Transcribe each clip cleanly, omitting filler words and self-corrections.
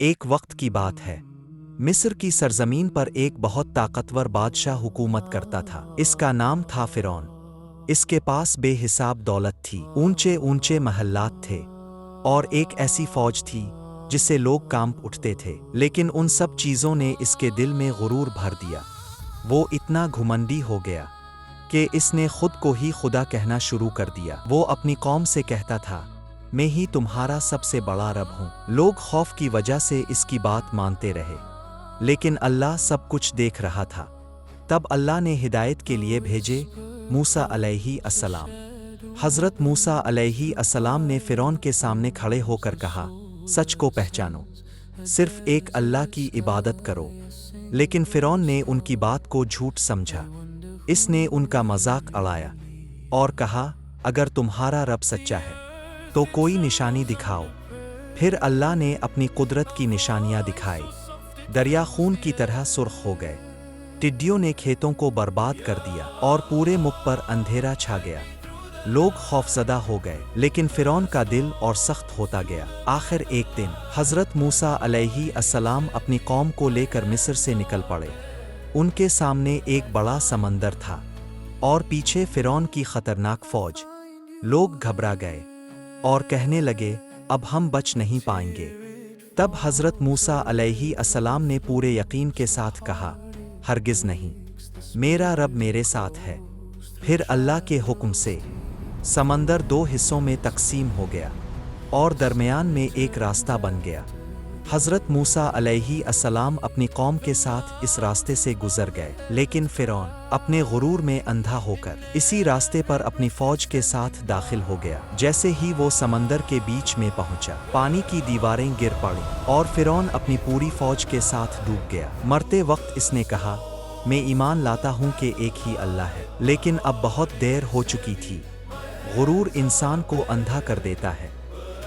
ایک وقت کی بات ہے، مصر کی سرزمین پر ایک بہت طاقتور بادشاہ حکومت کرتا تھا۔ اس کا نام تھا فرعون۔ اس کے پاس بے حساب دولت تھی، اونچے اونچے محلات تھے، اور ایک ایسی فوج تھی جس سے لوگ کانپ اٹھتے تھے۔ لیکن ان سب چیزوں نے اس کے دل میں غرور بھر دیا۔ وہ اتنا گھمنڈی ہو گیا کہ اس نے خود کو ہی خدا کہنا شروع کر دیا۔ وہ اپنی قوم سے کہتا تھا، میں ہی تمہارا سب سے بڑا رب ہوں۔ لوگ خوف کی وجہ سے اس کی بات مانتے رہے، لیکن اللہ سب کچھ دیکھ رہا تھا۔ تب اللہ نے ہدایت کے لیے بھیجے موسیٰ علیہ السلام۔ حضرت موسیٰ علیہ السلام نے فرعون کے سامنے کھڑے ہو کر کہا، سچ کو پہچانو، صرف ایک اللہ کی عبادت کرو۔ لیکن فرعون نے ان کی بات کو جھوٹ سمجھا۔ اس نے ان کا مذاق اڑایا اور کہا، اگر تمہارا رب سچا ہے تو کوئی نشانی دکھاؤ۔ پھر اللہ نے اپنی قدرت کی نشانیاں دکھائی۔ دریا خون کی طرح سرخ ہو گئے، ٹڈیوں نے کھیتوں کو برباد کر دیا، اور پورے ملک پر اندھیرا چھا گیا۔ لوگ خوفزدہ ہو گئے، لیکن فرعون کا دل اور سخت ہوتا گیا۔ آخر ایک دن حضرت موسیٰ علیہ السلام اپنی قوم کو لے کر مصر سے نکل پڑے۔ ان کے سامنے ایک بڑا سمندر تھا، اور پیچھے فرعون کی خطرناک فوج۔ لوگ گھبرا گئے اور کہنے لگے، اب ہم بچ نہیں پائیں گے۔ تب حضرت موسیٰ علیہ السلام نے پورے یقین کے ساتھ کہا، ہرگز نہیں، میرا رب میرے ساتھ ہے۔ پھر اللہ کے حکم سے سمندر دو حصوں میں تقسیم ہو گیا، اور درمیان میں ایک راستہ بن گیا۔ حضرت موسیٰ علیہ السلام اپنی قوم کے ساتھ اس راستے سے گزر گئے، لیکن فرعون اپنے غرور میں اندھا ہو کر اسی راستے پر اپنی فوج کے ساتھ داخل ہو گیا۔ جیسے ہی وہ سمندر کے بیچ میں پہنچا، پانی کی دیواریں گر پڑیں، اور فرعون اپنی پوری فوج کے ساتھ ڈوب گیا۔ مرتے وقت اس نے کہا، میں ایمان لاتا ہوں کہ ایک ہی اللہ ہے، لیکن اب بہت دیر ہو چکی تھی۔ غرور انسان کو اندھا کر دیتا ہے،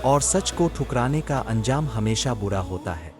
اور سچ کو ٹھکرانے کا انجام ہمیشہ برا ہوتا ہے۔